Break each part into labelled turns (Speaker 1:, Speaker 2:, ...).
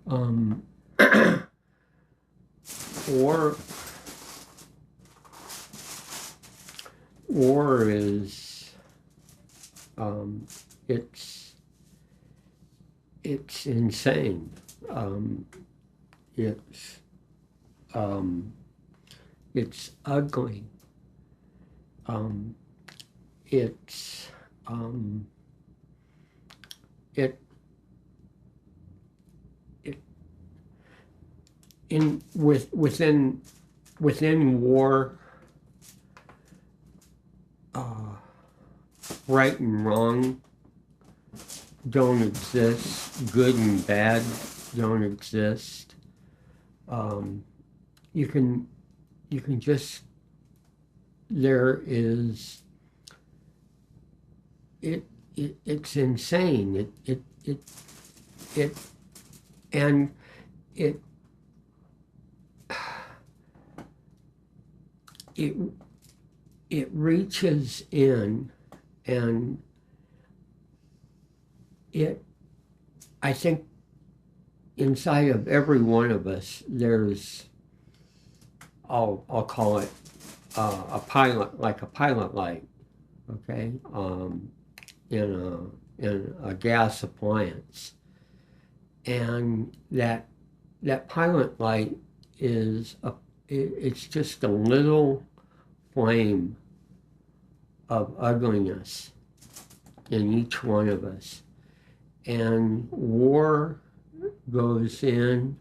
Speaker 1: Um, war, war is, um, it's, it's insane. Um, it's, um, it's ugly. Um, it's, um, it, it, within war, uh, right and wrong don't exist. Good and bad don't exist. Um, you can you can just there is it, it's insane. It and it it it reaches in and it I think inside of every one of us there's I'll call it a pilot, like a pilot light, okay, in a gas appliance, and that pilot light is it's just a little flame of ugliness in each one of us, and war goes in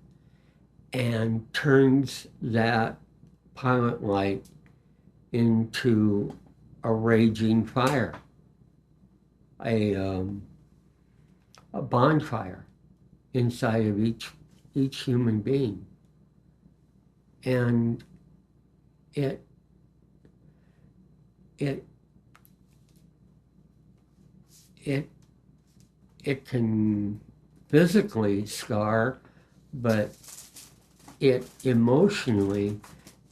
Speaker 1: and turns that pilot light into a raging fire, a um, a bonfire inside of each human being, and it it it it can physically scar, but it emotionally,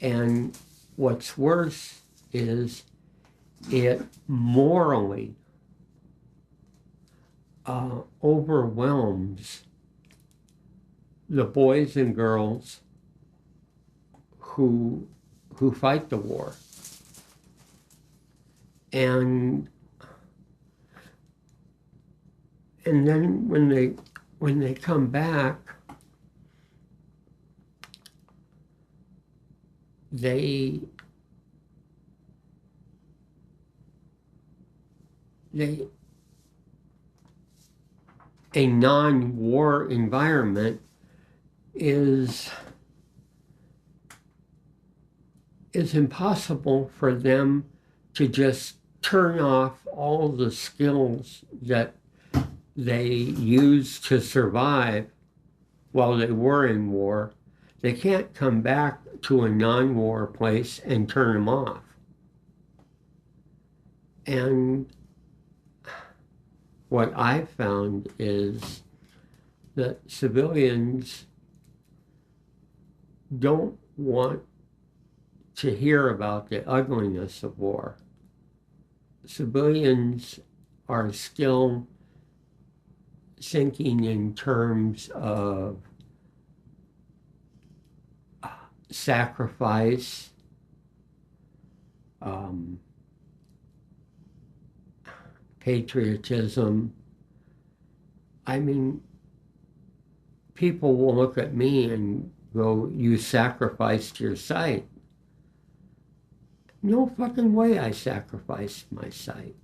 Speaker 1: and what's worse is it morally overwhelms the boys and girls who fight the war, and then when they come back, they they a non-war environment is impossible for them to just turn off all the skills that they used to survive while they were in war. They can't come back to a non-war place and turn them off. And what I've found is that civilians don't want to hear about the ugliness of war. Civilians are still thinking in terms of sacrifice, um, patriotism. I mean, people will look at me and go, "You sacrificed your sight." No fucking way I sacrificed my sight.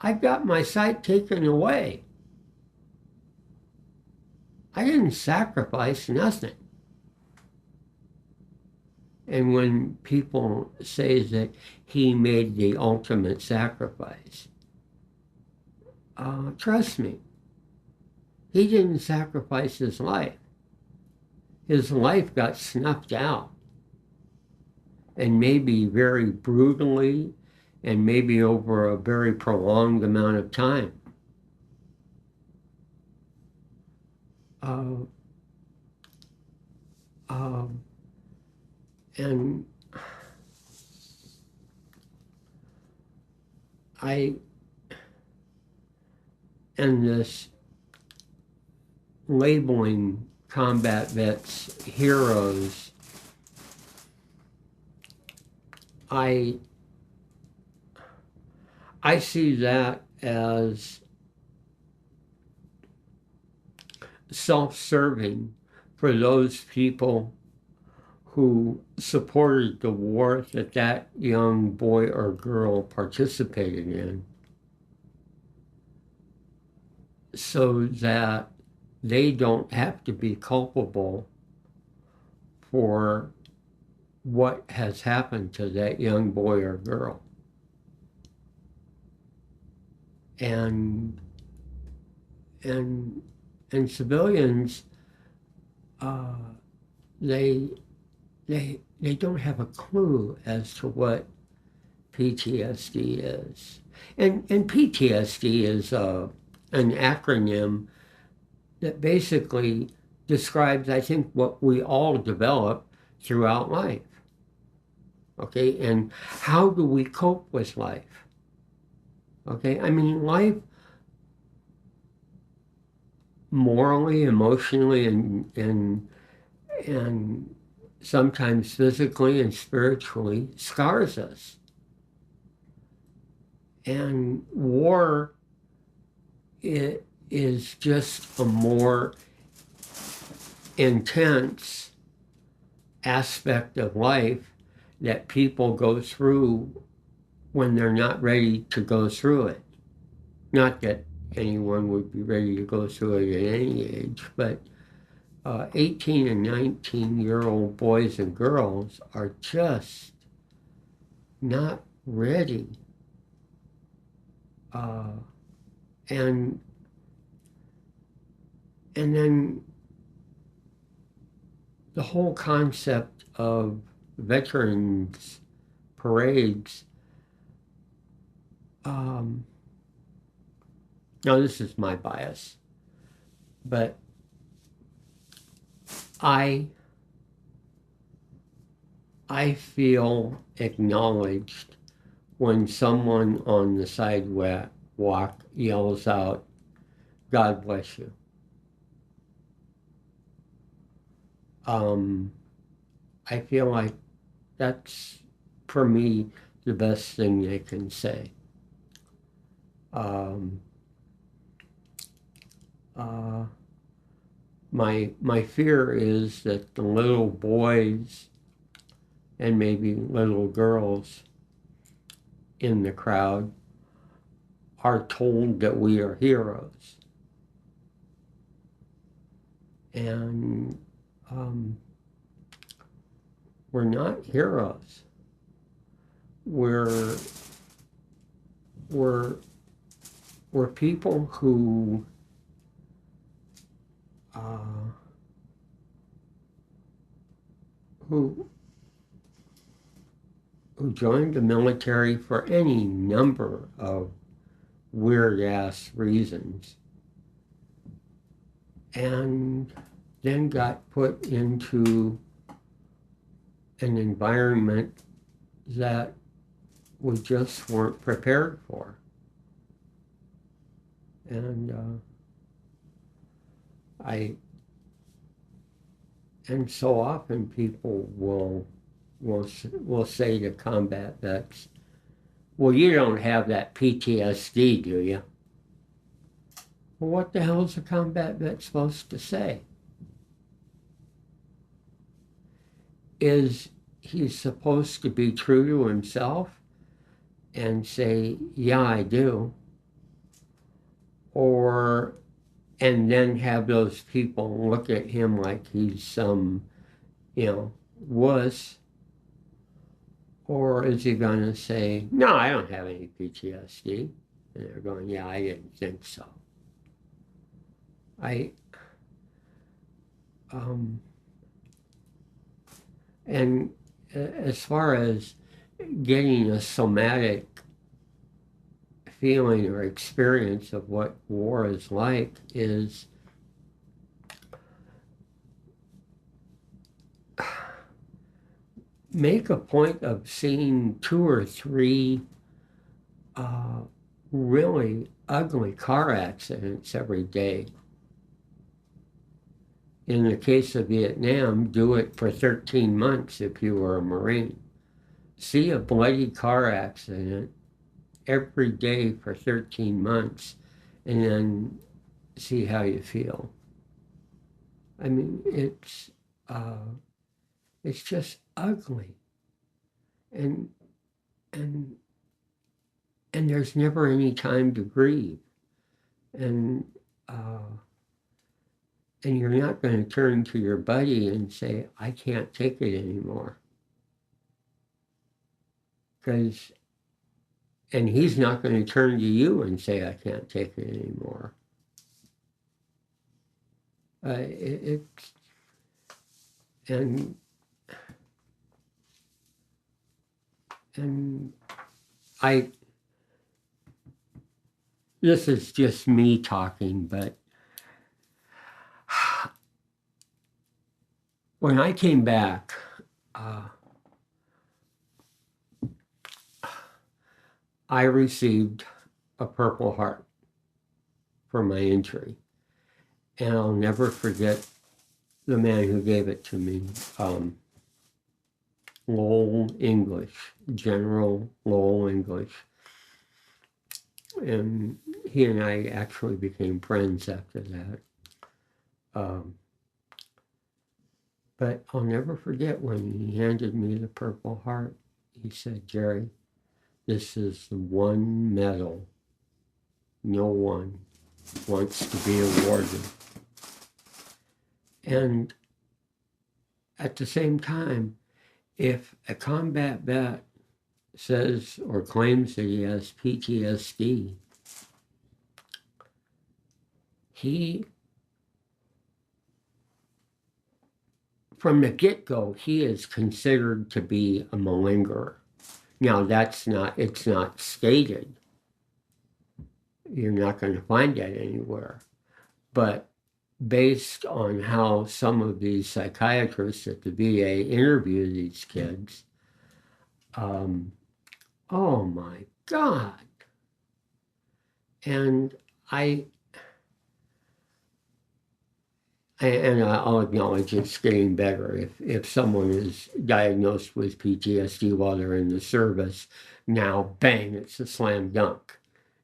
Speaker 1: I got my sight taken away. I didn't sacrifice nothing. And when people say that he made the ultimate sacrifice, trust me, he didn't sacrifice his life. His life got snuffed out, and maybe very brutally, and maybe over a very prolonged amount of time. Uh, um, and I, and this labeling combat vets heroes, I see that as self-serving for those people who supported the war that that young boy or girl participated in, so that they don't have to be culpable for what has happened to that young boy or girl. And civilians, uh, they don't have a clue as to what PTSD is. And PTSD is an acronym that basically describes, I think, what we all develop throughout life. Okay, and how do we cope with life? Okay, I mean, life morally, emotionally, and sometimes physically and spiritually scars us. And war, it is just a more intense aspect of life that people go through when they're not ready to go through it. Not that anyone would be ready to go through it at any age, but 18 and 19-year-old boys and girls are just not ready. And then the whole concept of veterans parades, now this is my bias, but I feel acknowledged when someone on the sidewalk yells out, "God bless you." I feel like that's, for me, the best thing they can say. My fear is that the little boys and maybe little girls in the crowd are told that we are heroes. And we're not heroes. We're people who joined the military for any number of weird-ass reasons, and then got put into an environment that we just weren't prepared for. And and so often people will say to combat vets, "Well, you don't have that PTSD, do you?" Well, what the hell is a combat vet supposed to say? Is he supposed to be true to himself and say, "Yeah, I do"? And then have those people look at him like he's some, wuss? Or is he going to say, "No, I don't have any PTSD"? And they're going, "Yeah, I didn't think so." And as far as getting a somatic feeling or experience of what war is like, is make a point of seeing 2 or 3 really ugly car accidents every day. in the case of Vietnam, do it for 13 months if you were a Marine. See a bloody car accident every day for 13 months and then see how you feel. I mean, it's just ugly. And and and there's never any time to grieve. And and you're not going to turn to your buddy and say, I can't take it anymore. And he's not going to turn to you and say, I can't take it anymore. It's, and this is just me talking, but when I came back, I received a Purple Heart for my injury. And I'll never forget the man who gave it to me, Lowell English, General Lowell English. And he and I actually became friends after that. But I'll never forget when he handed me the Purple Heart. He said, Jerry, this is the one medal no one wants to be awarded. And at the same time, if a combat vet says or claims that he has PTSD, from the get-go, he is considered to be a malingerer. Now, it's not stated. You're not going to find that anywhere. But based on how some of these psychiatrists at the VA interview these kids, oh my God. And I'll acknowledge it's getting better. If someone is diagnosed with PTSD while they're in the service, now, bang, it's a slam dunk.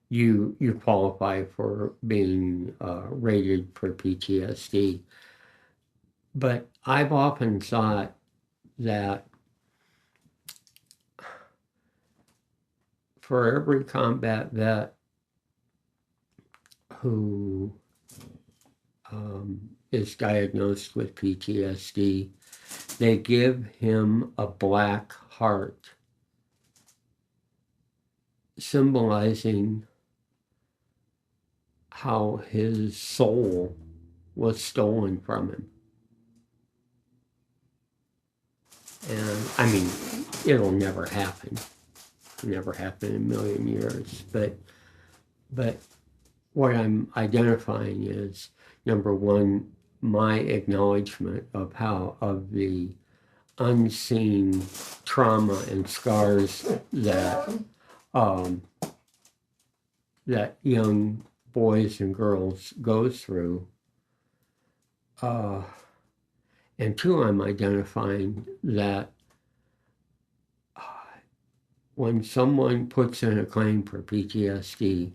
Speaker 1: You qualify for being rated for PTSD. But I've often thought that for every combat vet who is diagnosed with PTSD, they give him a black heart, symbolizing how his soul was stolen from him. And I mean, it'll never happen. Never happen in a million years. But what I'm identifying is, number one, my acknowledgement of the unseen trauma and scars that that young boys and girls go through. And two, I'm identifying that when someone puts in a claim for PTSD,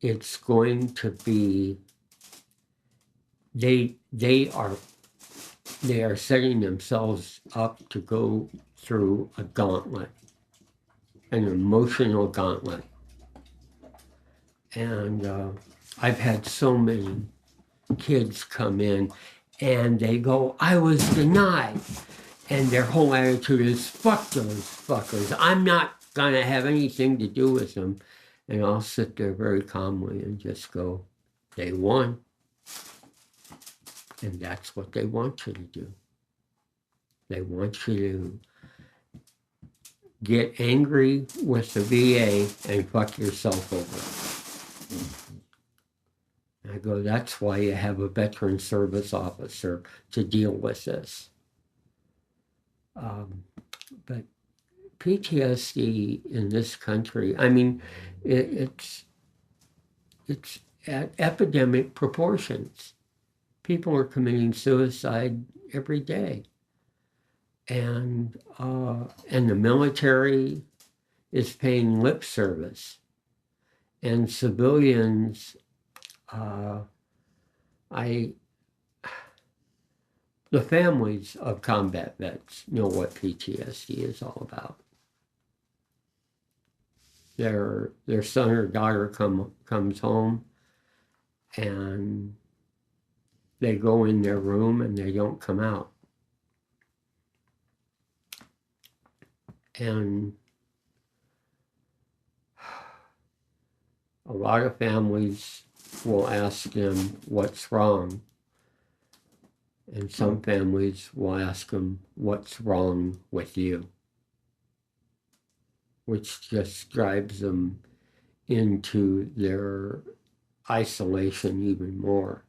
Speaker 1: it's going to be, they are setting themselves up to go through a gauntlet, an emotional gauntlet. And I've had so many kids come in and they go, I was denied. And their whole attitude is, fuck those fuckers. I'm not going to have anything to do with them. And I'll sit there very calmly and just go, they won. And that's what they want you to do. They want you to get angry with the VA and fuck yourself over. And I go, that's why you have a veteran service officer to deal with this. But PTSD in this country, I mean, it's at epidemic proportions. people are committing suicide every day. And the military is paying lip service. And civilians, the families of combat vets know what PTSD is all about. Their son or daughter comes home, and they go in their room and they don't come out. And a lot of families will ask them what's wrong, and some families will ask them what's wrong with you, which just drives them into their isolation even more.